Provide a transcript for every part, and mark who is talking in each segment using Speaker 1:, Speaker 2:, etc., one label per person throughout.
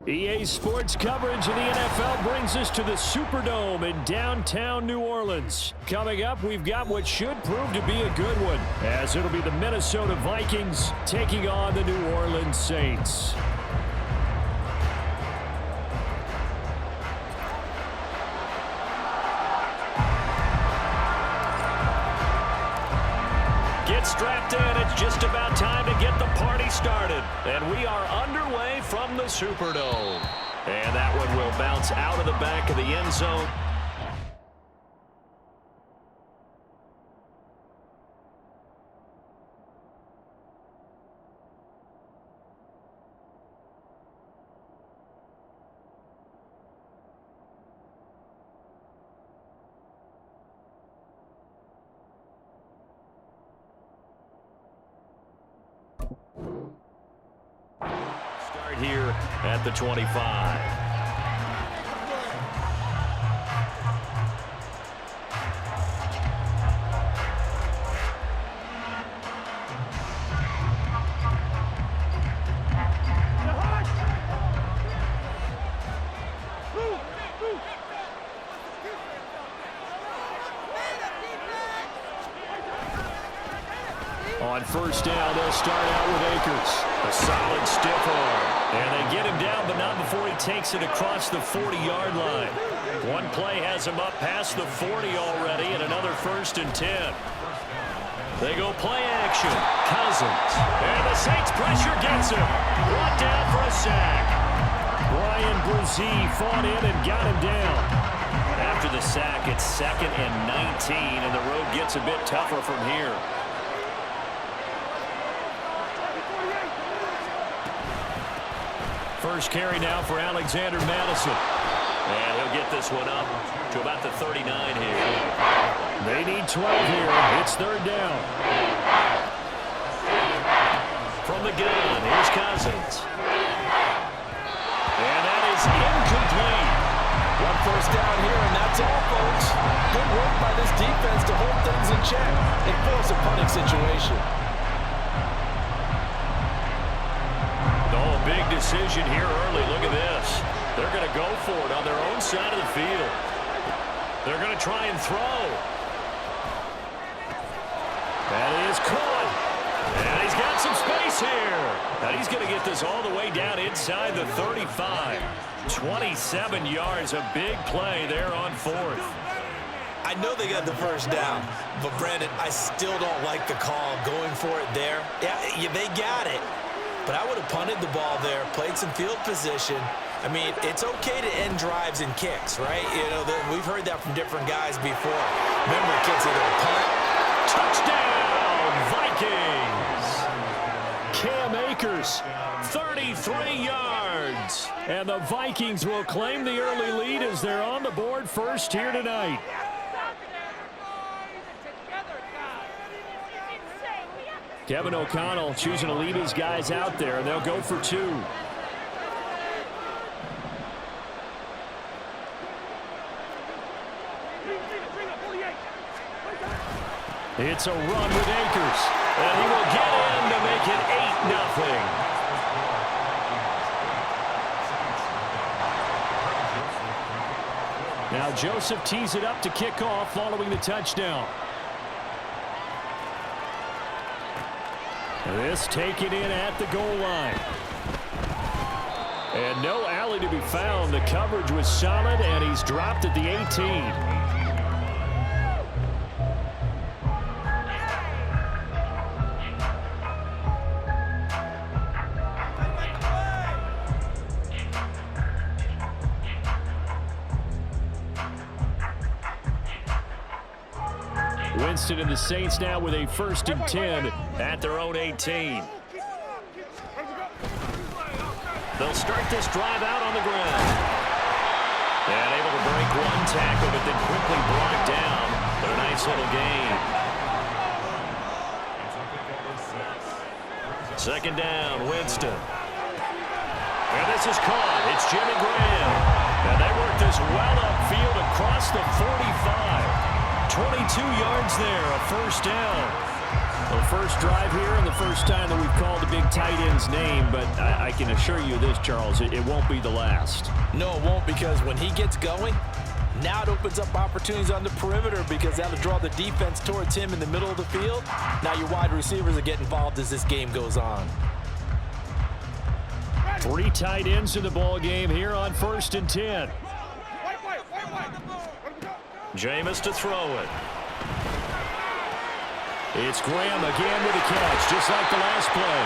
Speaker 1: EA Sports coverage of the NFL brings us to the Superdome in downtown New Orleans. Coming up, we've got what should prove to be a good one, as it'll be the Minnesota Vikings taking on the New Orleans Saints. Get strapped in. It's just about time to get the party started. And we are underway from the Superdome. And that one will bounce out of the back of the end zone. Start here at the 25. On first down, they'll start out with Akers. A solid stiff arm. And they get him down, but not before he takes it across the 40-yard line. One play has him up past the 40 already, and another 1st and 10. They go play action. Cousins. And the Saints pressure gets him. Brought down for a sack. Brian Brzee fought in and got him down. After the sack, it's 2nd and 19, and the road gets a bit tougher from here. First carry now for Alexander Madison. And he'll get this one up to about the 39 here. They need 12 here. It's 3rd down. From the gun, here's Cousins. And that is incomplete.
Speaker 2: 1 first down here, and that's all, folks. Good work by this defense to hold things in check and force a punting situation.
Speaker 1: Big decision here early. Look at this. They're going to go for it on their own side of the field. They're going to try and throw. That is caught. And he's got some space here. And he's going to get this all the way down inside the 35. 27 yards, a big play there on 4th.
Speaker 2: I know they got the first down, but Brandon, I still don't like the call going for it there. Yeah, they got it. But I would have punted the ball there, played some field position. I mean, it's okay to end drives and kicks, right? You know, we've heard that from different guys before. Remember, kids, either punt.
Speaker 1: Touchdown, Vikings! Cam Akers, 33 yards. And the Vikings will claim the early lead as they're on the board first here tonight. Kevin O'Connell choosing to lead his guys out there, and they'll go for 2. It's a run with Akers, and he will get in to make it 8-0. Now Joseph tees it up to kick off following the touchdown. This taken in at the goal line. And no alley to be found. The coverage was solid, and he's dropped at the 18. Winston and the Saints now with a 1st and 10 at their own 18. They'll start this drive out on the ground. And able to break one tackle, but then quickly brought down. But a nice little gain. 2nd down, Winston. And this is caught. It's Jimmy Graham. And they work this well upfield across the 45. 22 yards there, a 1st down. Well, first drive here and the first time that we've called the big tight end's name, but I can assure you this, Charles, it won't be the last.
Speaker 2: No, it won't, because when he gets going, now it opens up opportunities on the perimeter because that'll draw the defense towards him in the middle of the field. Now your wide receivers will get involved as this game goes on.
Speaker 1: 3 tight ends in the ball game here on 1st and 10. Jameis to throw it. It's Graham again with a catch, just like the last play.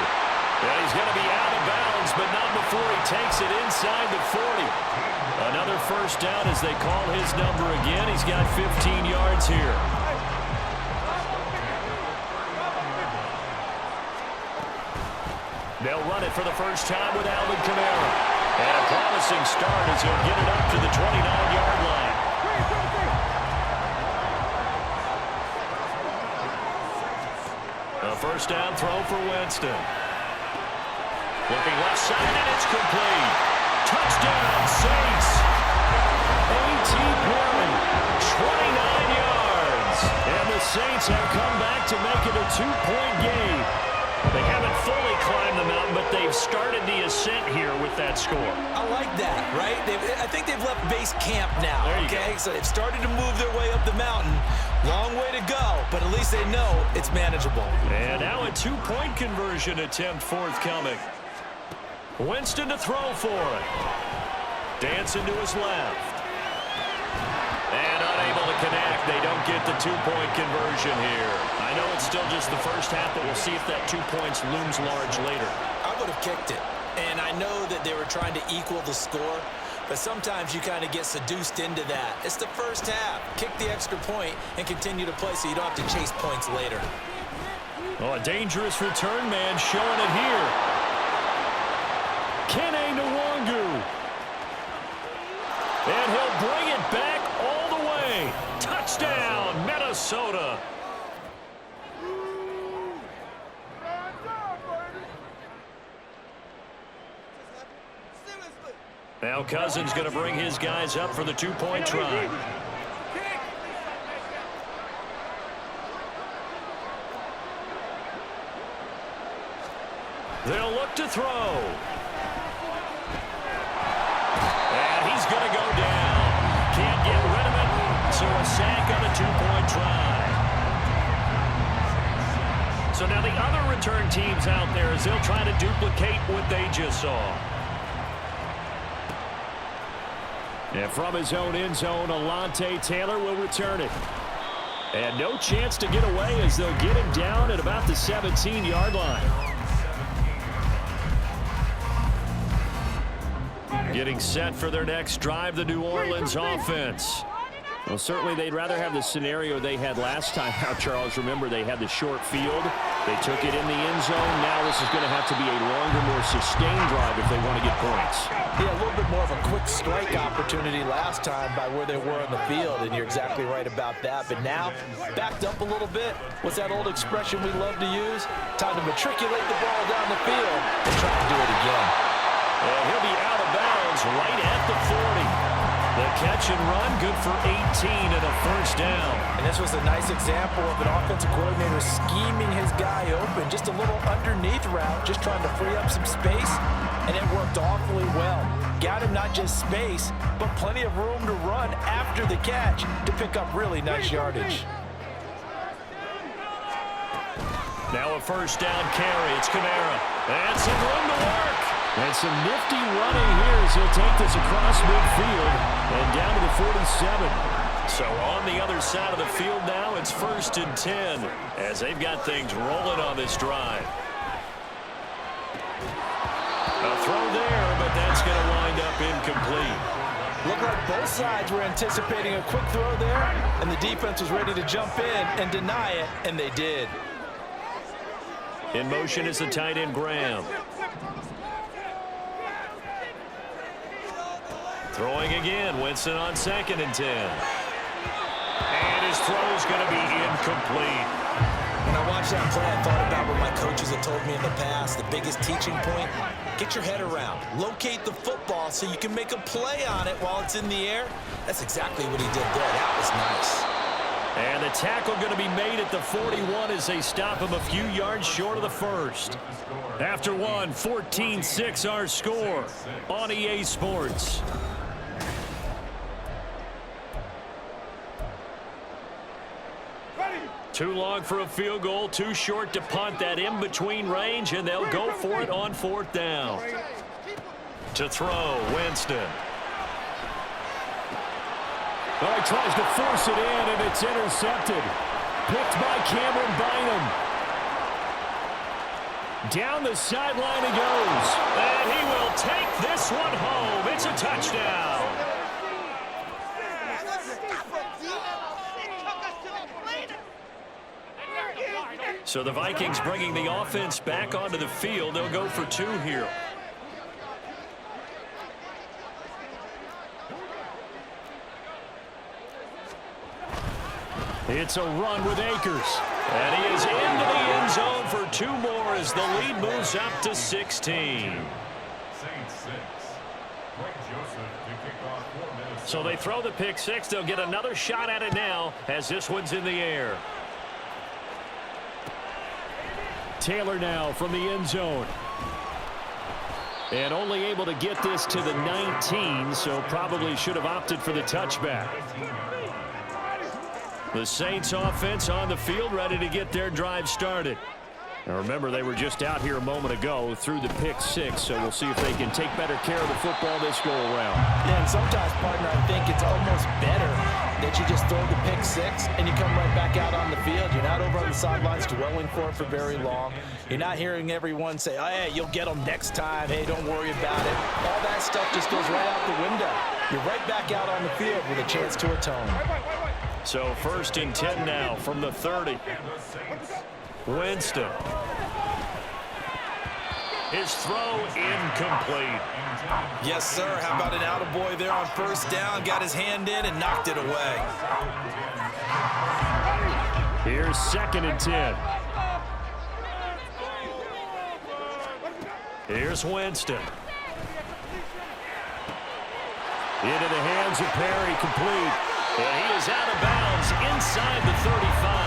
Speaker 1: And he's going to be out of bounds, but not before he takes it inside the 40. Another first down as they call his number again. He's got 15 yards here. They'll run it for the first time with Alvin Kamara. And a promising start as he'll get it up to the 29-yard line. A first down throw for Winston. Looking left side, and it's complete. Touchdown, Saints. A.T. Perry, 29 yards. And the Saints have come back to make it a 2-point game. They haven't fully climbed the mountain, but they've started the ascent here with that score. I like that, right? I think they've left base camp now, okay? So they've started to move their way up the mountain. Long way to go, but at least they know it's manageable. And now a 2-point conversion attempt forthcoming. Winston to throw for it. Dancing to his left. And unable to connect. They don't get the 2-point conversion here. I know it's still just the first half, but we'll see if that 2 points looms large later. I would have kicked it. And I know that they were trying to equal the score, but sometimes you kind of get seduced into that. It's the first half. Kick the extra point and continue to play so you don't have to chase points later. Oh, a dangerous return man showing it here. Kene Nwangu. And he'll bring it back all the way. Touchdown, Minnesota. Now Cousins going to bring his guys up for the 2-point try. They'll look to throw. And he's going to go down. Can't get rid of it, so a sack on a 2-point try. So now the other return teams out there as they'll try to duplicate what they just saw. And from his own end zone, Alontae Taylor will return it. And no chance to get away as they'll get him down at about the 17-yard line. Getting set for their next drive, the New Orleans offense. Well, certainly they'd rather have the scenario they had last time out, Charles. Remember, they had the short field. They took it in the end zone. Now this is going to have to be a longer, more sustained drive if they want to get points. Yeah, a little bit more of a quick strike opportunity last time by where they were on the field, and you're exactly right about that. But now, backed up a little bit. What's that old expression we love to use? Time to matriculate the ball down the field and try to do it again. And he'll be out of bounds right at the 40. The catch and run, good for 18 and a first down. And this was a nice example of an offensive coordinator scheming his guy open. Just a little underneath route, just trying to free up some space, and it worked awfully well. Got him not just space, but plenty of room to run after the catch to pick up really nice yardage. Now a first down carry. It's Kamara. And some room to work. And some nifty running here as he'll take this across midfield and down to the 47. So on the other side of the field now, it's 1st and 10 as they've got things rolling on this drive. A throw there, but that's going to wind up incomplete. Looked like both sides were anticipating a quick throw there, and the defense was ready to jump in and deny it, and they did. In motion is the tight end Graham. Throwing again, Winston on 2nd and 10. And his throw is going to be incomplete. When I watched that play, I thought about what my coaches have told me in the past. The biggest teaching point, get your head around. Locate the football so you can make a play on it while it's in the air. That's exactly what he did there. That was nice. And the tackle going to be made at the 41 as they stop him a few yards short of the first. After one, 14-6 our score on EA Sports. Too long for a field goal, too short to punt that in-between range, and they'll go for it on fourth down. To throw, Winston. Oh, he tries to force it in, and it's intercepted. Picked by Cameron Bynum. Down the sideline he goes. And he will take this one home. It's a touchdown. So the Vikings bringing the offense back onto the field. They'll go for two here. It's a run with Akers. And he is into the end zone for two more as the lead moves up to 16. So they throw the pick six. They'll get another shot at it now as this one's in the air. Taylor now from the end zone. And only able to get this to the 19, so probably should have opted for the touchback. The Saints offense on the field, ready to get their drive started. Now remember, they were just out here a moment ago through the pick six, so we'll see if they can take better care of the football this go around.
Speaker 2: Yeah, and sometimes, partner, I think it's almost better that you just throw the pick six and you come right back out on the field. You're not over on the sidelines dwelling for it for very long. You're not hearing everyone say, oh, hey, you'll get them next time. Hey, don't worry about it. All that stuff just goes right out the window. You're right back out on the field with a chance to atone.
Speaker 1: So 1st and 10 now from the 30. Winston. His throw incomplete.
Speaker 2: Yes, sir. How about an attaboy there on first down? Got his hand in and knocked it away.
Speaker 1: Here's 2nd and 10. Here's Winston. Into the hands of Perry, complete. And he is out of bounds inside the 35.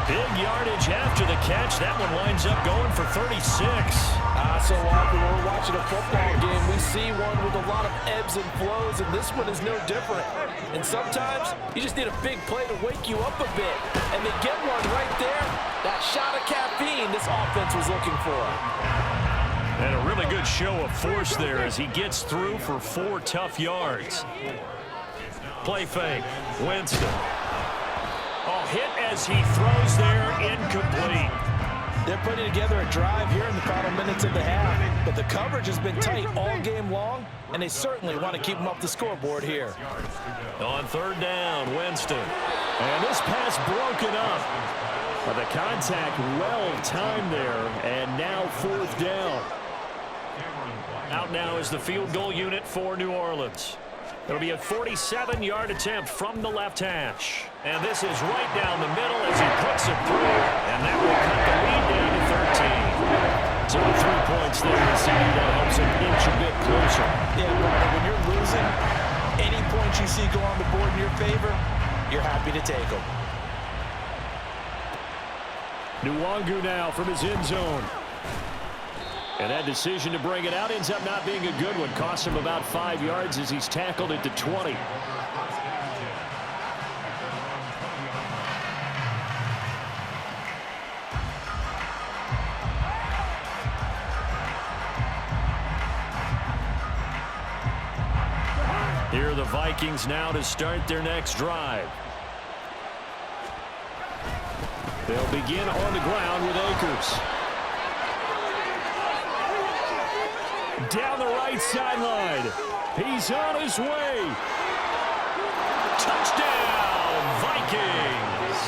Speaker 1: Big yardage after the catch. That one winds up going for 36.
Speaker 2: So often when we're watching a football game, we see one with a lot of ebbs and flows, and this one is no different. And sometimes you just need a big play to wake you up a bit. And they get one right there. That shot of caffeine this offense was looking for.
Speaker 1: And a really good show of force there as he gets through for 4 tough yards. Play fake. Winston. Oh, hit as he throws there, incomplete.
Speaker 2: They're putting together a drive here in the final minutes of the half, but the coverage has been tight all game long, and they certainly want to keep them up the scoreboard here.
Speaker 1: On 3rd down, Winston. And this pass broken up. But the contact well timed there, and now 4th down. Out now is the field goal unit for New Orleans. It'll be a 47-yard attempt from the left hash. And this is right down the middle as he puts it through. And that will cut the lead down to 13. So 3 points there to see that helps him inch a bit closer.
Speaker 2: Yeah, but when you're losing, any points you see go on the board in your favor, you're happy to take them.
Speaker 1: Nwangu now from his end zone. And that decision to bring it out ends up not being a good one. Costs him about 5 yards as he's tackled at the 20. Here are the Vikings now to start their next drive. They'll begin on the ground with Akers. Down the right sideline. He's on his way. Touchdown, Vikings.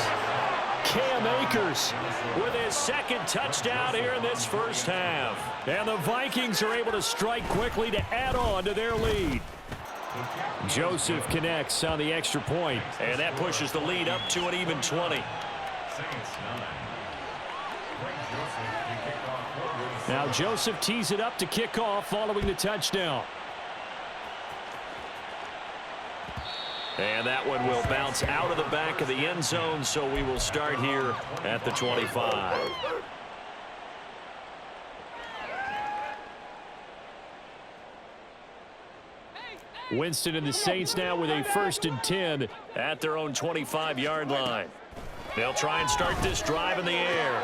Speaker 1: Cam Akers with his 2nd touchdown here in this first half. And the Vikings are able to strike quickly to add on to their lead. Joseph connects on the extra point, and that pushes the lead up to an even 20. Now Joseph tees it up to kick off following the touchdown. And that one will bounce out of the back of the end zone, so we will start here at the 25. Winston and the Saints now with a 1st and 10 at their own 25-yard line. They'll try and start this drive in the air.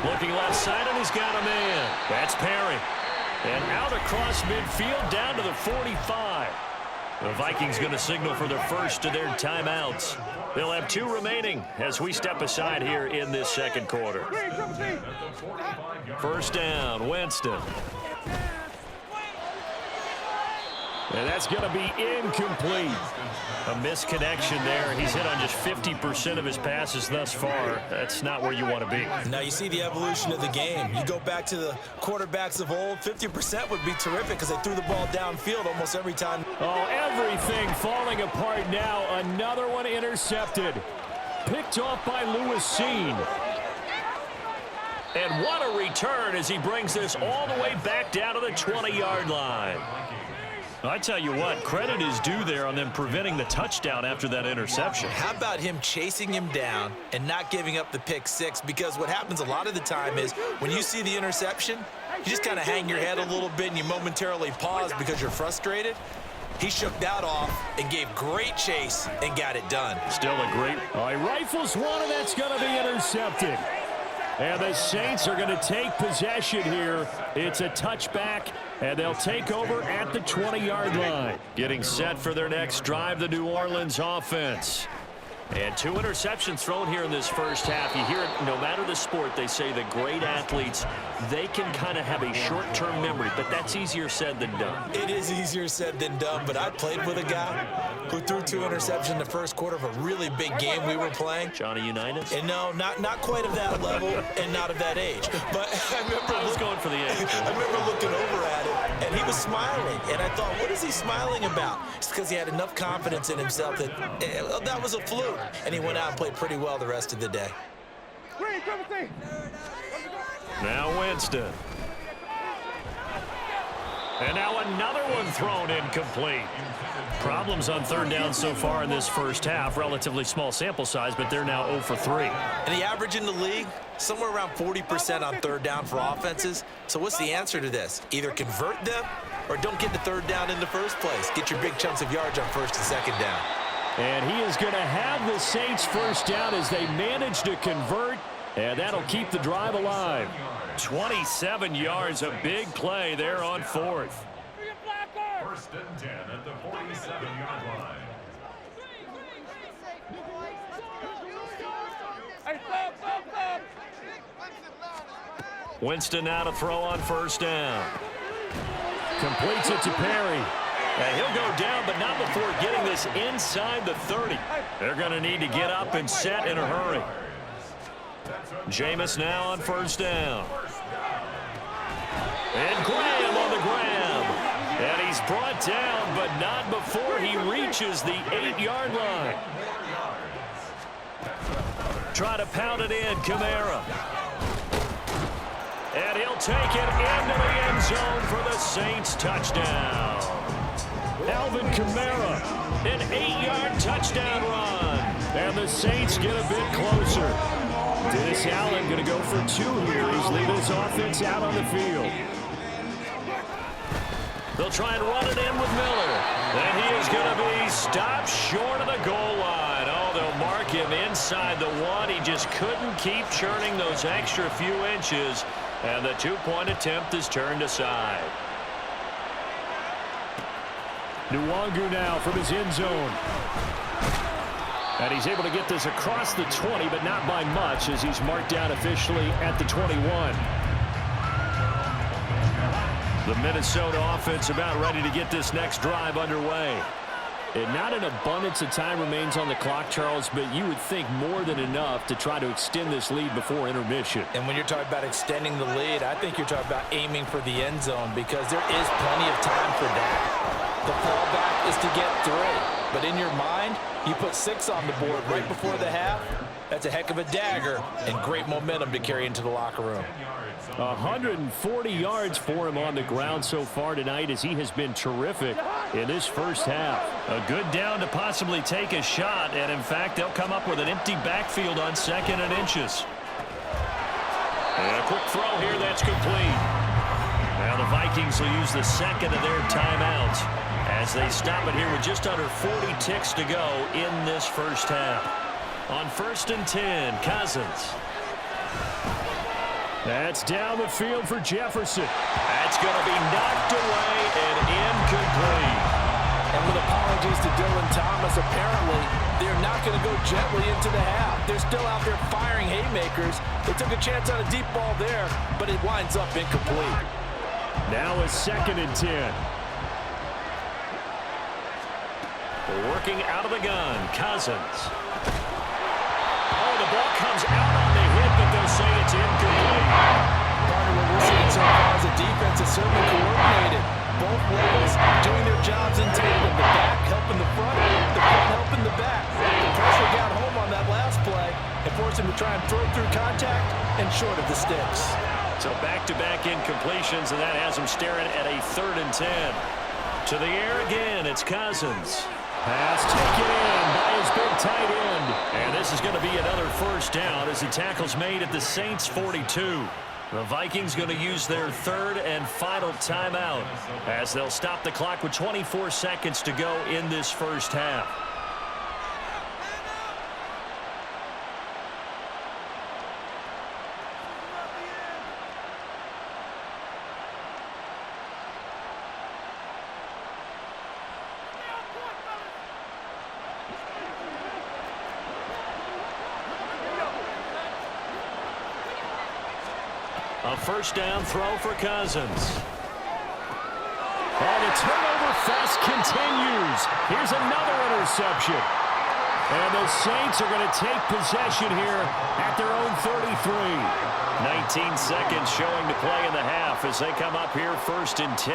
Speaker 1: Looking left side, and he's got a man. That's Perry. And out across midfield down to the 45. The Vikings going to signal for their first of their timeouts. They'll have 2 remaining as we step aside here in this second quarter. First down, Winston. And that's going to be incomplete. A misconnection there. He's hit on just 50% of his passes thus far. That's not where you want to be.
Speaker 2: Now you see the evolution of the game. You go back to the quarterbacks of old, 50% would be terrific because they threw the ball downfield almost every time.
Speaker 1: Oh, everything falling apart now. Another one intercepted. Picked off by Lewis Seen. And what a return as he brings this all the way back down to the 20-yard line. I tell you what, credit is due there on them preventing the touchdown after that interception.
Speaker 2: How about him chasing him down and not giving up the pick 6? Because what happens a lot of the time is when you see the interception, you just kind of hang your head a little bit and you momentarily pause because you're frustrated. He shook that off and gave great chase and got it done.
Speaker 1: Still a great... All right, rifles one, and that's going to be intercepted. And the Saints are going to take possession here. It's a touchback, and they'll take over at the 20-yard line. Getting set for their next drive, the New Orleans offense. And 2 interceptions thrown here in this first half. You hear it no matter the sport, they say the great athletes, they can kind of have a short-term memory, but that's easier said than done.
Speaker 2: It is easier said than done, but I played with a guy who threw 2 interceptions in the first quarter of a really big game we were playing.
Speaker 1: Johnny Unitas?
Speaker 2: And no, not quite of that level and not of that age. But I was
Speaker 1: going for the age.
Speaker 2: I remember looking over at it, and he was smiling. And I thought, what is he smiling about? It's because he had enough confidence in himself that that was a fluke. And he went out and played pretty well the rest of the day.
Speaker 1: Now Winston. And now another one thrown incomplete. Problems on 3rd down so far in this first half. Relatively small sample size, but they're now 0 for 3.
Speaker 2: And the average in the league, somewhere around 40% on 3rd down for offenses. So what's the answer to this? Either convert them or don't get the 3rd down in the first place. Get your big chunks of yards on 1st and 2nd down.
Speaker 1: And he is going to have the Saints first down as they manage to convert, and that'll keep the drive alive. 27 yards, a big play there on 4th.
Speaker 3: 1st and 10 at the 47-yard line.
Speaker 1: Winston now to throw on 1st down. Completes it to Perry. And he'll go down, but not before getting this inside the 30. They're going to need to get up and set in a hurry. Jameis now on 1st down. And Graham on the grab. And he's brought down, but not before he reaches the 8-yard line. Try to pound it in, Kamara. And he'll take it into the end zone for the Saints touchdown. Alvin Kamara, an 8-yard touchdown run. And the Saints get a bit closer. Dennis Allen going to go for 2 here. He's leading his offense out on the field. They'll try and run it in with Miller. And he is going to be stopped short of the goal line. Oh, they'll mark him inside the 1. He just couldn't keep churning those extra few inches. And the 2-point attempt is turned aside. Nwangu now from his end zone. And he's able to get this across the 20, but not by much as he's marked down officially at the 21. The Minnesota offense about ready to get this next drive underway. And not an abundance of time remains on the clock, Charles, but you would think more than enough to try to extend this lead before intermission.
Speaker 2: And when you're talking about extending the lead, I think you're talking about aiming for the end zone because there is plenty of time for that. The fallback is to get 3. But in your mind, you put 6 on the board right before the half. That's a heck of a dagger and great momentum to carry into the locker room.
Speaker 1: 140 yards for him on the ground so far tonight as he has been terrific in this first half. A good down to possibly take a shot, and in fact, they'll come up with an empty backfield on 2nd and inches. And a quick throw here, that's complete. Now the Vikings will use the second of their timeouts as they stop it here with just under 40 ticks to go in this first half. On 1st and 10, Cousins. That's down the field for Jefferson. That's going to be knocked away and incomplete.
Speaker 4: And with apologies to Dylan Thomas, apparently they're not going to go gently into the half. They're still out there firing haymakers. They took a chance on a deep ball there, but it winds up incomplete.
Speaker 1: Now a 2nd and 10. Working out of the gun, Cousins. Oh, the ball comes out on the hit, but they'll say it's incomplete.
Speaker 4: Partner, what we're seeing so far as a defense is certainly coordinated. Both levels doing their jobs in tandem. The back helping the front helping the back. The pressure got home on that last play and forced him to try and throw through contact and short of the sticks.
Speaker 1: So back-to-back incompletions, and that has him staring at a 3rd and 10. To the air again, it's Cousins. Pass taken in by his big tight end. And this is going to be another first down as the tackle's made at the Saints' 42. The Vikings going to use their 3rd and final timeout as they'll stop the clock with 24 seconds to go in this first half. A first down throw for Cousins. Oh, the turnover fest continues. Here's another interception. And the Saints are going to take possession here at their own 33. 19 seconds showing to play in the half as they come up here 1st and 10.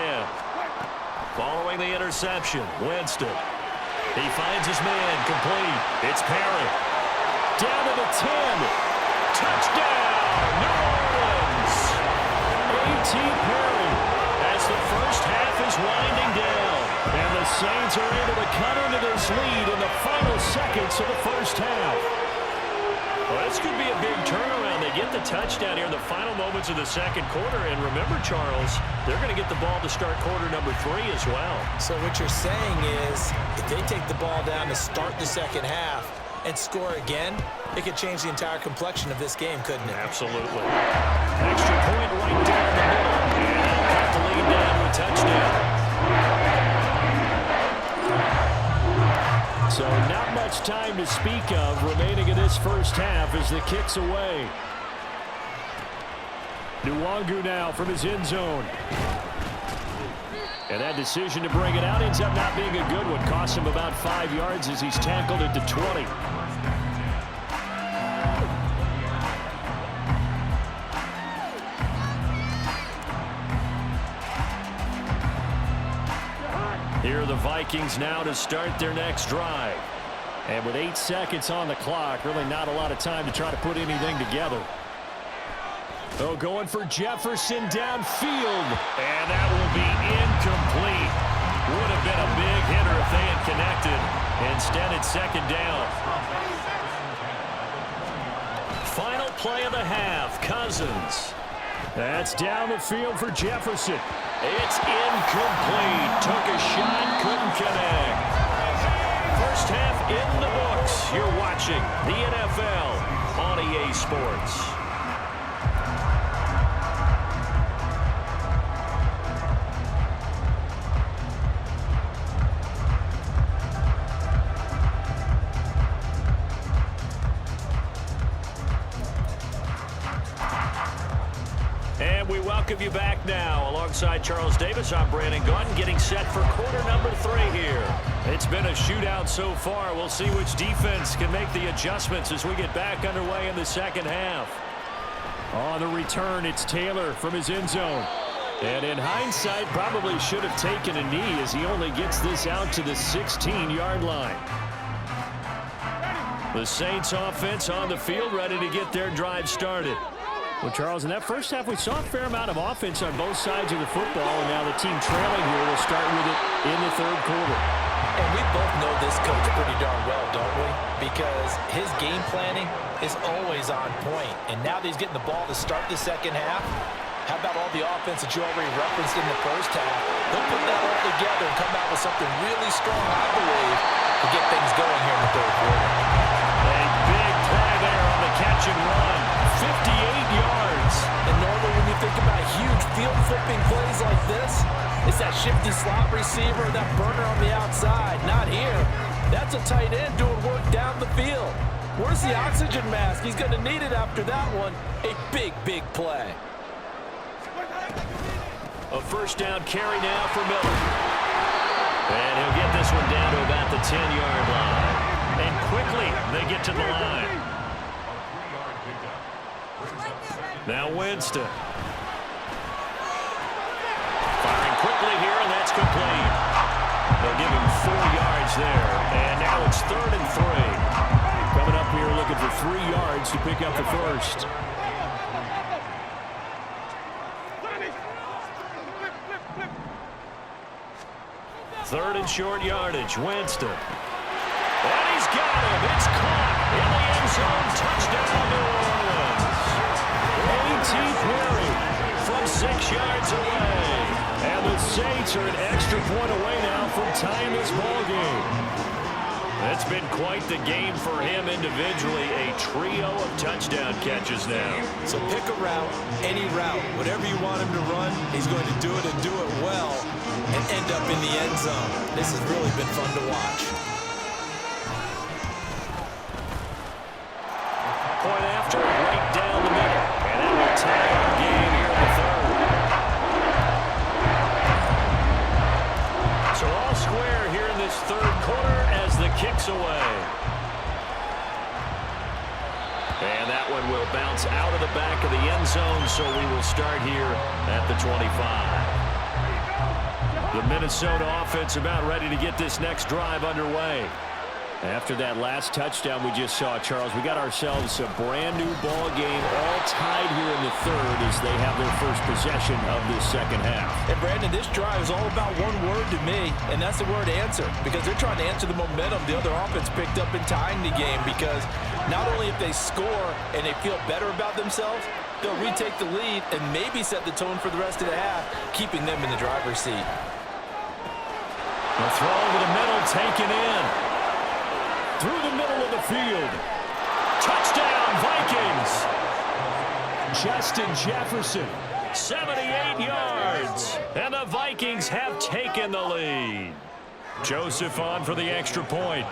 Speaker 1: Following the interception, Winston. He finds his man complete. It's Perry. Down to the 10. Touchdown, New Orleans. A.T. Perry as the first half is winding down. And the Saints are able to cut into this lead in the final seconds of the first half. Well, this could be a big turnaround. They get the touchdown here in the final moments of the second quarter. And remember, Charles, they're going to get the ball to start quarter number 3 as well.
Speaker 2: So what you're saying is if they take the ball down to start the second half and score again, it could change the entire complexion of this game, couldn't it?
Speaker 1: Absolutely. Extra point right down the middle. And they'll cut the lead down with a touchdown. So not much time to speak of remaining in this first half as the kick's away. Nwangu now from his end zone. And that decision to bring it out ends up not being a good one. Costs him about 5 yards as he's tackled at the 20. Here are the Vikings now to start their next drive. And with 8 seconds on the clock, really not a lot of time to try to put anything together. Oh, going for Jefferson downfield. And that will be incomplete. Would have been a big hitter if they had connected. Instead, it's 2nd down. Final play of the half, Cousins. That's down the field for Jefferson. It's incomplete. Took a shot, couldn't connect. First half in the books. You're watching the NFL on EA Sports. And we welcome you back now. Alongside Charles Davis, I'm Brandon Gaudin, getting set for quarter number 3 here. It's been a shootout so far. We'll see which defense can make the adjustments as we get back underway in the second half. On the return, it's Taylor from his end zone. And in hindsight, probably should have taken a knee as he only gets this out to the 16-yard line. The Saints offense on the field, ready to get their drive started. Well, Charles, in that first half, we saw a fair amount of offense on both sides of the football, and now the team trailing here will start with it in the third quarter.
Speaker 4: And we both know this coach pretty darn well, don't we? Because his game planning is always on point. And now that he's getting the ball to start the second half, how about all the offense that you already referenced in the first half? They'll put that all together and come out with something really strong, I believe, to get things going here in the third quarter.
Speaker 1: A big play there on the catch and run. 58 yards.
Speaker 4: And normally when you think about huge field-flipping plays like this, it's that shifty slot receiver, that burner on the outside. Not here. That's a tight end doing work down the field. Where's the oxygen mask? He's going to need it after that one. A big, big play.
Speaker 1: A first down carry now for Miller. And he'll get this one down to about the 10-yard line. And quickly they get to the line. Now Winston. Firing quickly here, and that's complete. They'll give him 4 yards there. And now it's 3rd and 3. Coming up here looking for 3 yards to pick up the first. Third and short yardage, Winston. And he's got him. It's caught in the end zone. Touchdown, New Orleans. A.T. Perry from 6 yards away. And the Saints are an extra point away now from tying this ball game. It's been quite the game for him individually. A trio of touchdown catches now.
Speaker 2: So pick a route, any route. Whatever you want him to run, he's going to do it and do it well and end up in the end zone. This has really been fun to watch.
Speaker 1: Point after, right down the middle. And that will tie our game here in the third. So all square here in this third quarter as the kick's away. And that one will bounce out of the back of the end zone, so we will start here at the 25. The Minnesota offense about ready to get this next drive underway. After that last touchdown we just saw, Charles, we got ourselves a brand new ball game, all tied here in the third as they have their first possession of this second half.
Speaker 4: And Brandon, this drive is all about one word to me, and that's the word answer, because they're trying to answer the momentum the other offense picked up in tying the game, because not only if they score and they feel better about themselves, they'll retake the lead and maybe set the tone for the rest of the half, keeping them in the driver's seat.
Speaker 1: The throw over the middle, taken in. Through the middle of the field. Touchdown, Vikings. Justin Jefferson, 78 yards. And the Vikings have taken the lead. Joseph on for the extra point.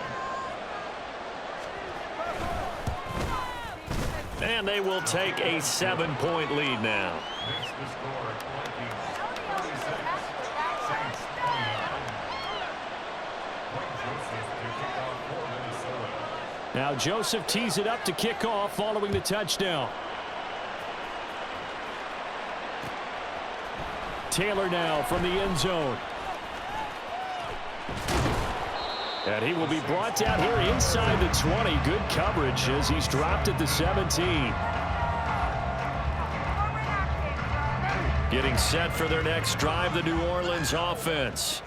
Speaker 1: And they will take a 7-point lead now. Now Joseph tees it up to kick off following the touchdown. Taylor now from the end zone. And he will be brought down here inside the 20. Good coverage as he's dropped at the 17. Getting set for their next drive, the New Orleans offense.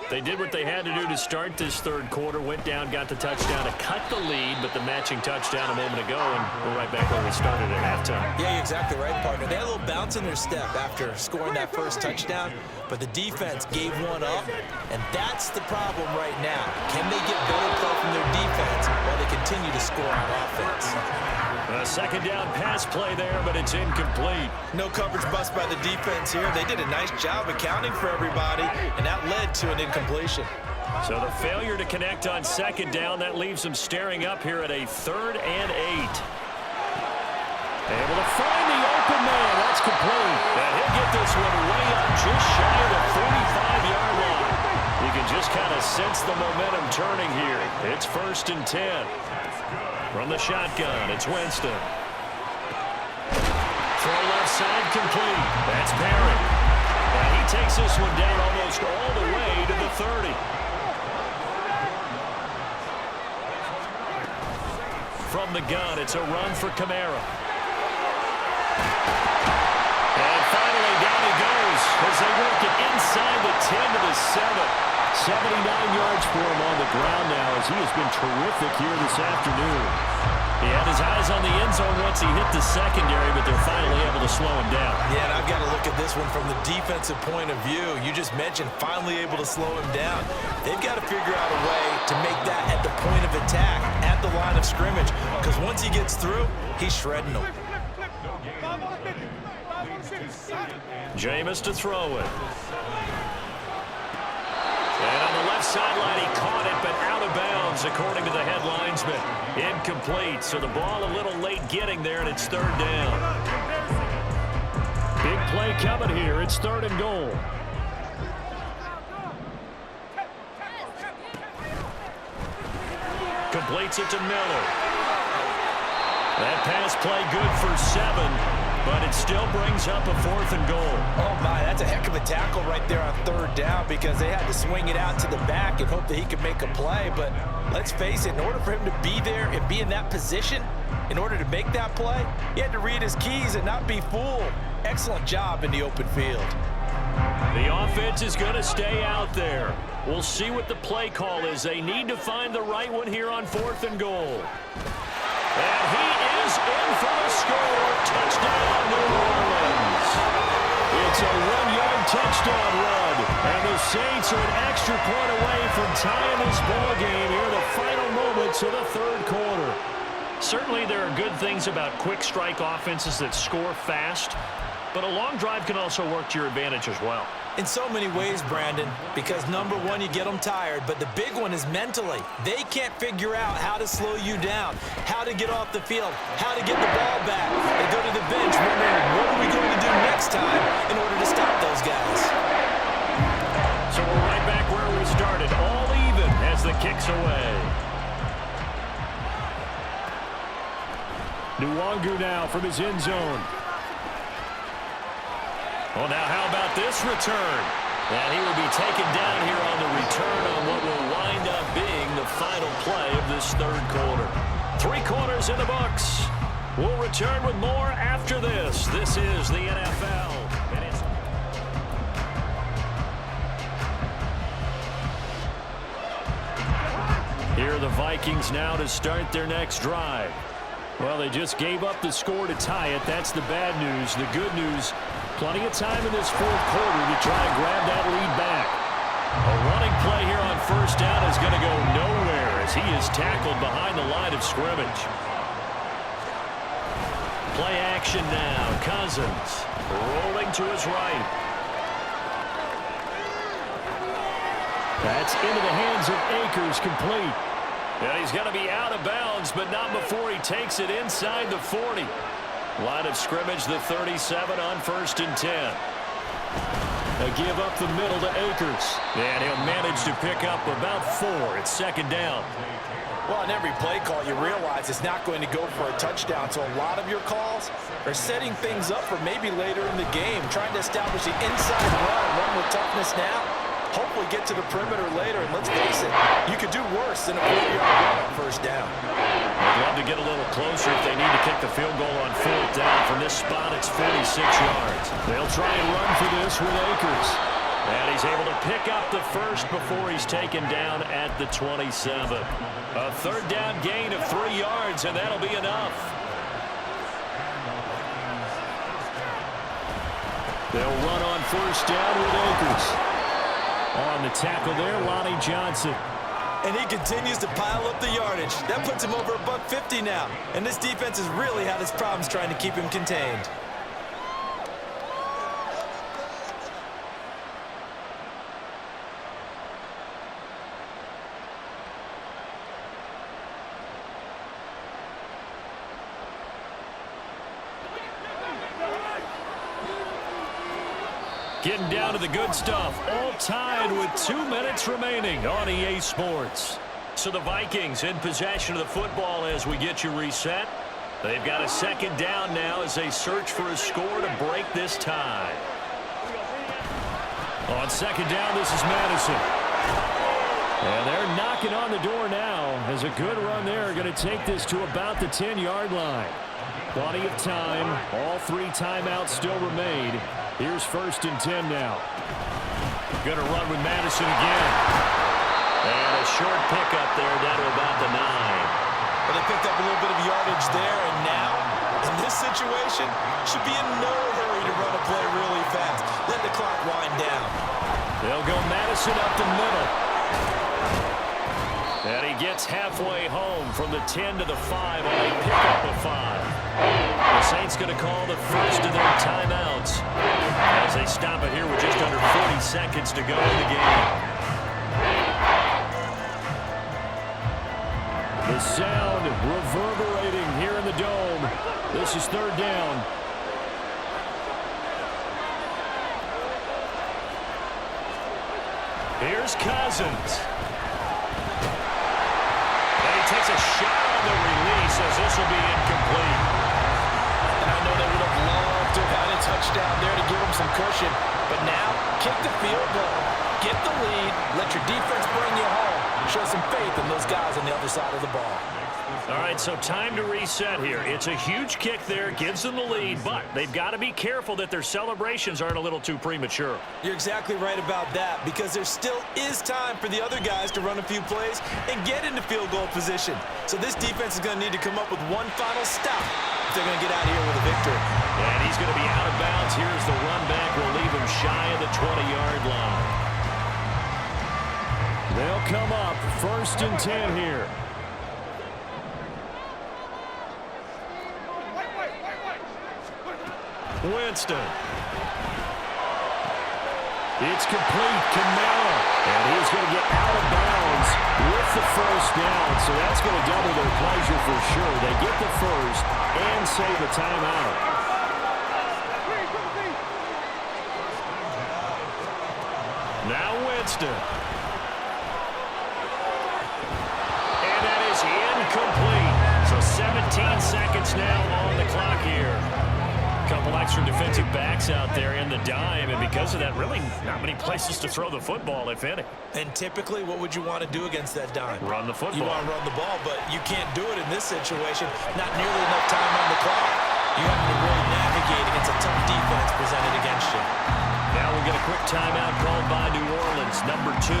Speaker 1: They did what they had to do to start this third quarter, went down, got the touchdown to cut the lead, but the matching touchdown a moment ago, and we're right back where we started at halftime.
Speaker 2: Yeah, you're exactly right, partner. They had a little bounce in their step after scoring that first touchdown, but the defense gave one up, and that's the problem right now. Can they get better play from their defense while they continue to score on offense?
Speaker 1: A second down pass play there, but it's incomplete.
Speaker 2: No coverage bust by the defense here. They did a nice job accounting for everybody, and that led to an incompletion.
Speaker 1: So the failure to connect on second down, that leaves them staring up here at a 3rd and 8. Able to find the open man. That's complete. And he'll get this one way up just shy of the 45-yard line. You can just kind of sense the momentum turning here. It's 1st and 10. From the shotgun, it's Winston. Throw left side complete. That's Perry. And he takes this one down almost all the way to the 30. From the gun, it's a run for Kamara. And finally, down he goes as they work it inside the 10 to the 7. 79 yards for him on the ground now as he has been terrific here this afternoon. He had his eyes on the end zone once he hit the secondary, but they're finally able to slow him down.
Speaker 2: Yeah, and I've got to look at this one from the defensive point of view. You just mentioned finally able to slow him down. They've got to figure out a way to make that at the point of attack, at the line of scrimmage, because once he gets through, he's shredding them.
Speaker 1: Jameis to throw it. And on the left sideline, he caught it, but out of bounds, according to the head linesman. Incomplete, so the ball a little late getting there, and it's 3rd down. Big play coming here. It's 3rd and goal. Completes it to Miller. That pass play good for 7. But it still brings up a 4th and goal.
Speaker 2: Oh, my, that's a heck of a tackle right there on 3rd down because they had to swing it out to the back and hope that he could make a play. But let's face it, in order for him to be there and be in that position, in order to make that play, he had to read his keys and not be fooled. Excellent job in the open field.
Speaker 1: The offense is going to stay out there. We'll see what the play call is. They need to find the right one here on 4th and goal. And he is in for the score. Touchdown, New Orleans. It's a 1-yard touchdown run. And the Saints are an extra point away from tying this ball game here in the final moments of the 3rd quarter. Certainly there are good things about quick strike offenses that score fast. But a long drive can also work to your advantage as well.
Speaker 2: In so many ways, Brandon, because number one, you get them tired, but the big one is mentally. They can't figure out how to slow you down, how to get off the field, how to get the ball back. They go to the bench wondering, what are we going to do next time in order to stop those guys?
Speaker 1: So we're right back where we started, all even as the kick's away. Nwangu now from his end zone. Well, now how about this return? And he will be taken down here on the return on what will wind up being the final play of this 3rd quarter. 3 quarters in the books. We'll return with more after this. This is the NFL. Here are the Vikings now to start their next drive. Well, they just gave up the score to tie it. That's the bad news. The good news, plenty of time in this 4th quarter to try and grab that lead back. A running play here on 1st down is going to go nowhere as he is tackled behind the line of scrimmage. Play action now. Cousins rolling to his right. That's into the hands of Akers, complete. And he's going to be out of bounds, but not before he takes it inside the 40. Line of scrimmage, the 37 on 1st and 10. A give up the middle to Akers. And he'll manage to pick up about 4 at 2nd down.
Speaker 2: Well, on every play call, you realize it's not going to go for a touchdown. So a lot of your calls are setting things up for maybe later in the game, trying to establish the inside run with toughness now. Hopefully get to the perimeter later, and let's face it, you could do worse than a 40-yard run on 1st down.
Speaker 1: I'd love to get a little closer if they need to kick the field goal on 4th down. From this spot, it's 46 yards. They'll try and run for this with Akers. And he's able to pick up the 1st before he's taken down at the 27. A 3rd down gain of 3 yards, and that'll be enough. They'll run on 1st down with Akers. On the tackle there, Lonnie Johnson.
Speaker 2: And he continues to pile up the yardage. That puts him over $150 now. And this defense has really had its problems trying to keep him contained.
Speaker 1: Getting down to the good stuff. All tied with 2 minutes remaining on EA Sports. So the Vikings in possession of the football as we get you reset. They've got a 2nd down now as they search for a score to break this tie. On 2nd down, this is Madison. And they're knocking on the door now as a good run there going to take this to about the 10-yard line. Plenty of time. All 3 timeouts still remain. Here's 1st and 10 now. Going to run with Madison again. And a short pickup there down to about the 9.
Speaker 2: Well, they picked up a little bit of yardage there, and now, in this situation, should be in no hurry to run a play really fast. Let the clock wind down.
Speaker 1: They'll go Madison up the middle. And he gets halfway home from the 10 to the 5 on a pickup of 5. The Saints going to call the first of their timeouts as they stop it here with just under 40 seconds to go in the game. The sound reverberating here in the dome. This is 3rd down. Here's Cousins. And he takes a shot on the release as this will be incomplete.
Speaker 4: And I know they would have loved to have had a touchdown there to give them some cushion. But now, kick the field goal. Get the lead. Let your defense bring you home. Show some faith in those guys on the other side of the ball.
Speaker 1: All right, so time to reset here. It's a huge kick there, gives them the lead, but they've got to be careful that their celebrations aren't a little too premature.
Speaker 2: You're exactly right about that, because there still is time for the other guys to run a few plays and get into field goal position. So this defense is going to need to come up with one final stop if they're going to get out of here with a victory.
Speaker 1: And he's going to be out of bounds. Here's the run back. Will leave him shy of the 20-yard line. They'll come up 1st and 10 here. Winston. It's complete. Kamara. And he's going to get out of bounds with the 1st down. So that's going to double their pleasure for sure. They get the 1st and save a timeout. Now Winston. And that is incomplete. So 17 seconds now on the clock here. Couple extra defensive backs out there in the dime, and because of that, really not many places to throw the football, if any.
Speaker 2: And typically, what would you want to do against that dime?
Speaker 1: Run the football.
Speaker 2: You want to run the ball, but you can't do it in this situation. Not nearly enough time on the clock. You have to really navigate against a tough defense presented against you.
Speaker 1: Now we'll get a quick timeout called by New Orleans, number 2.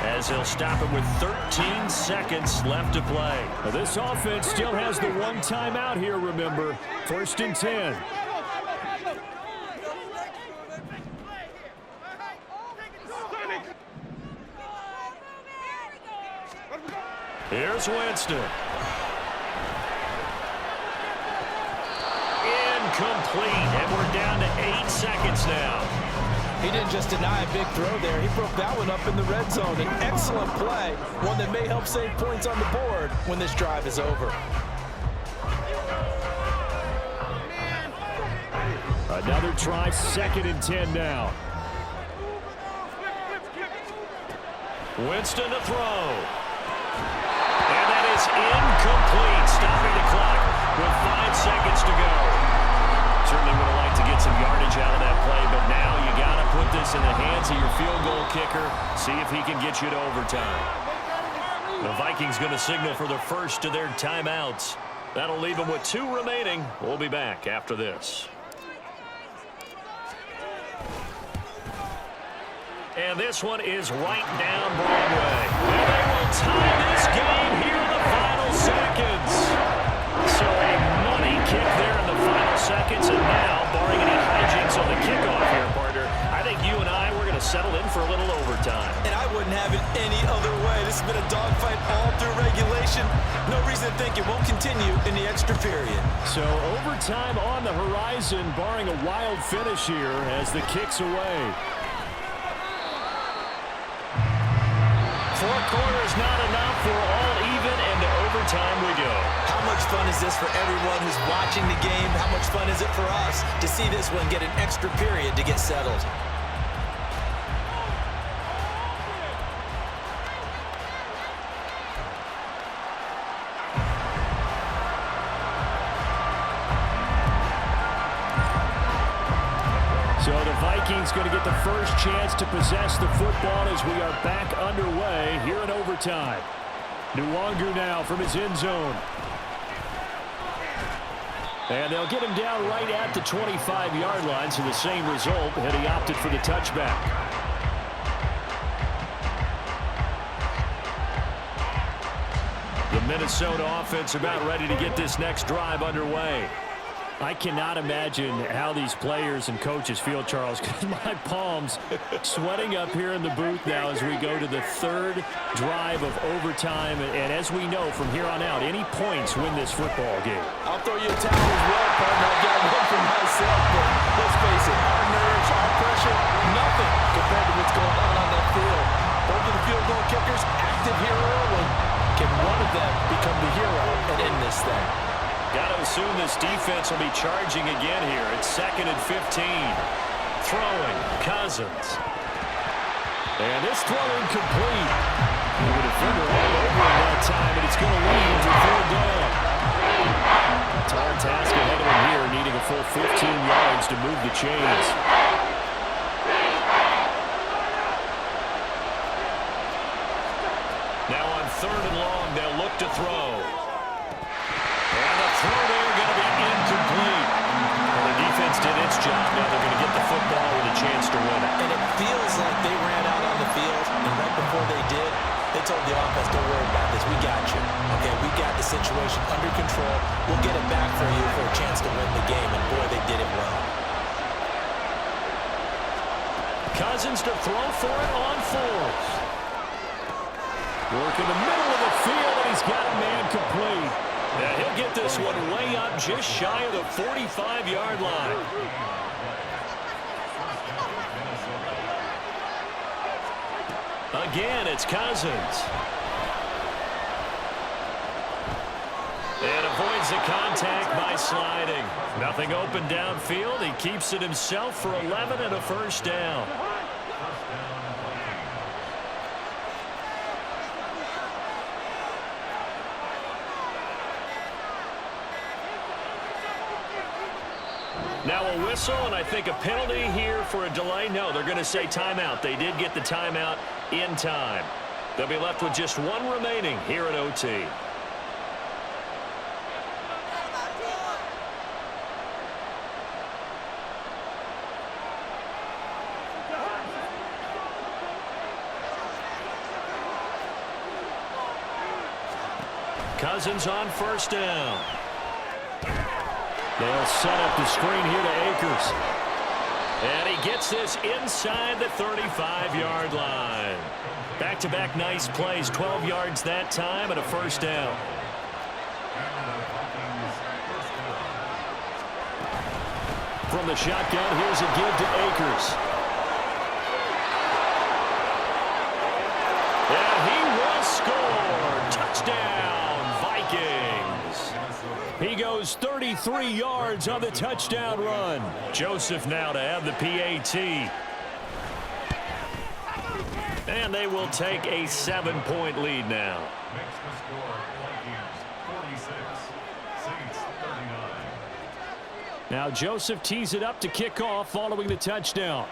Speaker 1: As they'll stop it with 13 seconds left to play. Now this offense still has the 1 timeout here, remember. 1st and 10. Here's Winston. Incomplete, and we're down to 8 seconds now.
Speaker 4: He didn't just deny a big throw there. He broke that one up in the red zone. An excellent play, one that may help save points on the board when this drive is over.
Speaker 1: Another try, 2nd and 10 now. Winston to throw. And that is incomplete, stopping the clock with 5 seconds to go. Certainly would have liked to get some yardage out of that play, but now you got to put this in the hands of your field goal kicker, see if he can get you to overtime. The Vikings going to signal for the first of their timeouts. That'll leave them with 2 remaining. We'll be back after this. And this one is right down Broadway. And they will tie this game here in the final seconds. So a money kick there in the final seconds. And now, barring any hijinks on the kickoff here, partner, I think you and I, we're going to settle in for a little overtime.
Speaker 2: And I wouldn't have it any other way. This has been a dogfight all through regulation. No reason to think it won't continue in the extra period.
Speaker 1: So overtime on the horizon, barring a wild finish here as the kick's away. 4 quarters not enough. We're all even, and to overtime we go.
Speaker 2: How much fun is this for everyone who's watching the game? How much fun is it for us to see this one get an extra period to get settled?
Speaker 1: So the Vikings going to get the first chance to possess the football as we are back underway here in overtime. Nwangu now from his end zone. And they'll get him down right at the 25-yard line, so the same result, and he opted for the touchback. The Minnesota offense about ready to get this next drive underway. I cannot imagine how these players and coaches feel, Charles, because my palms sweating up here in the booth now as we go to the third drive of overtime. And as we know from here on out, any points win this football game.
Speaker 4: I'll throw you a towel as well, partner. I've got one for myself, but let's face it, our nerves, our pressure, nothing compared to what's going on that field. Both of the field goal kickers active here early. Can one of them become the hero and end this thing?
Speaker 1: Got to assume this defense will be charging again here. It's 2nd and 15. Throwing, Cousins. And this throw incomplete. The defender all over him that time, and it's going to lead to 3rd down. Tall task ahead of him here, needing a full 15 yards to move the chains. Now on 3rd and long, they'll look to throw. And the throw there going to be incomplete. Well, the defense did its job. Now they're going to get the football with a chance to win it.
Speaker 2: And it feels like they ran out on the field, and right before they did, they told the offense, don't worry about this. We got you. Okay, we got the situation under control. We'll get it back for you for a chance to win the game. And, boy, they did it well.
Speaker 1: Cousins to throw for it on 4th. Work in the middle of the field, and he's got a man complete. Now he'll get this one way up just shy of the 45-yard line. Again, it's Cousins. And avoids the contact by sliding. Nothing open downfield. He keeps it himself for 11 and a 1st down. Now a whistle, and I think a penalty here for a delay. No, they're going to say timeout. They did get the timeout in time. They'll be left with just one remaining here at OT. Cousins on 1st down. They'll set up the screen here to Akers. And he gets this inside the 35-yard line. Back-to-back nice plays, 12 yards that time and a 1st down. From the shotgun, here's a give to Akers. And he will score. Touchdown, Vikings. He goes 33 yards on the touchdown run. Joseph now to have the PAT. And they will take a 7-point lead now.
Speaker 3: Makes the score Vikings 46, Saints 39.
Speaker 1: Now Joseph tees it up to kick off following the touchdown.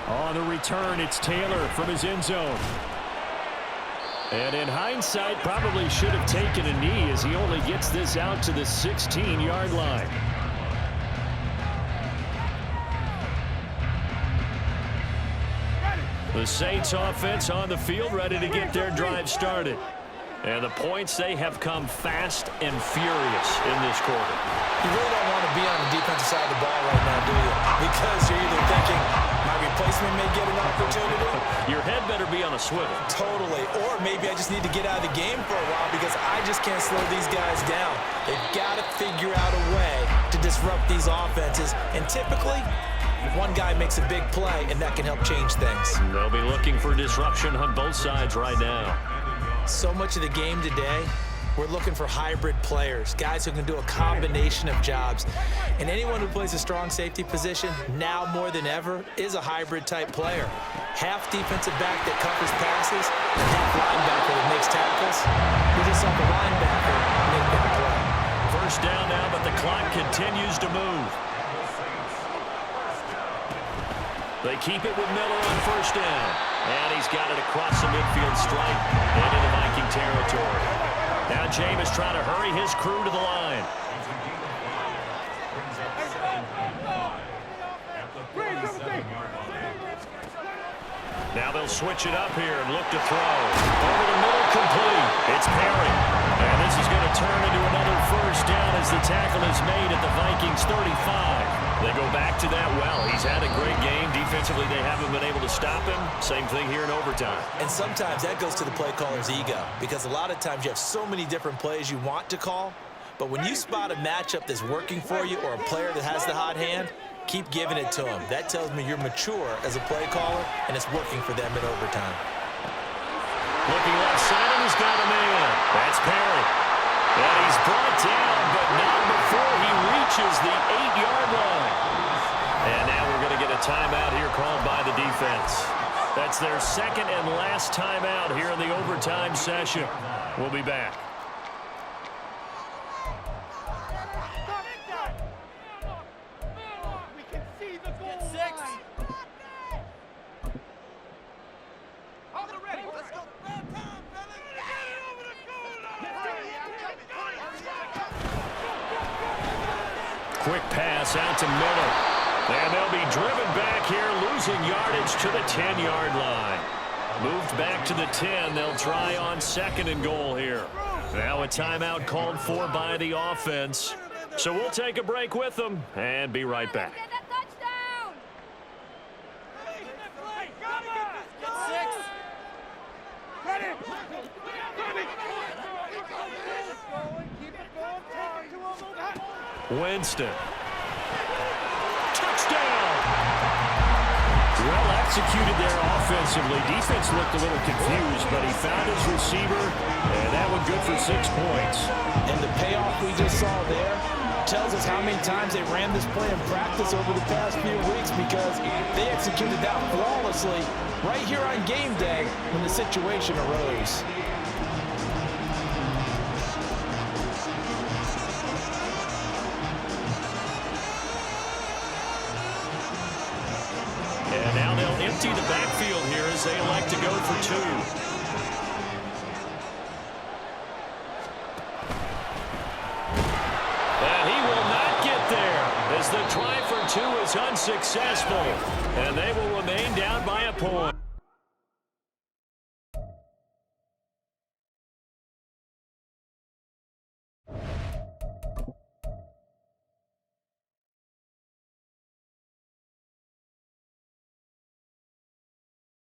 Speaker 1: On the return, it's Taylor from his end zone. And in hindsight, probably should have taken a knee as he only gets this out to the 16-yard line. The Saints offense on the field ready to get their drive started. And the points, they have come fast and furious in this quarter.
Speaker 2: You really don't want to be on the defensive side of the ball right now, do you? Because you're either thinking, my replacement may get an opportunity.
Speaker 1: Your head better be on a swivel.
Speaker 2: Totally. Or maybe I just need to get out of the game for a while because I just can't slow these guys down. They've got to figure out a way to disrupt these offenses. And typically, one guy makes a big play, and that can help change things.
Speaker 1: They'll be looking for disruption on both sides right now.
Speaker 2: So much of the game today, we're looking for hybrid players, guys who can do a combination of jobs. And anyone who plays a strong safety position, now more than ever, is a hybrid-type player. Half defensive back that covers passes, and half linebacker that makes tackles. We just saw the linebacker make that play.
Speaker 1: 1st down now, but the clock continues to move. They keep it with Miller on 1st down. And he's got it across the midfield stripe and into Viking territory. Now Jameis trying to hurry his crew to the line. Now they'll switch it up here and look to throw. Over the middle, complete. It's Perry. And this is going to turn into another first down as the tackle is made at the Vikings 35. They go back to that well. He's had a great game. Defensively, they haven't been able to stop him. Same thing here in overtime.
Speaker 2: And sometimes that goes to the play caller's ego, because a lot of times you have so many different plays you want to call, but when you spot a matchup that's working for you or a player that has the hot hand, keep giving it to him. That tells me you're mature as a play caller, and it's working for them in overtime.
Speaker 1: Looking left side, and he's got a man. That's Perry. And he's brought down, but not before he reaches the 8-yard line. And now we're going to get a timeout here called by the defense. That's their second and last timeout here in the overtime session. We'll be back. Quick pass out to Miller. And they'll be driven back here, losing yardage to the 10-yard line. Moved back to the 10. They'll try on second and goal here. Now a timeout called for by the offense. So we'll take a break with them and be right back. Winston. Touchdown! Well executed there offensively. Defense looked a little confused, but he found his receiver, and that one good for 6 points.
Speaker 4: And the payoff we just saw there tells us how many times they ran this play in practice over the past few weeks, because they executed that flawlessly right here on game day when the situation arose.
Speaker 1: And now they'll empty the backfield here as they elect to go for 2. And he will not get there as the try for 2 is unsuccessful. And they will remain down by a point.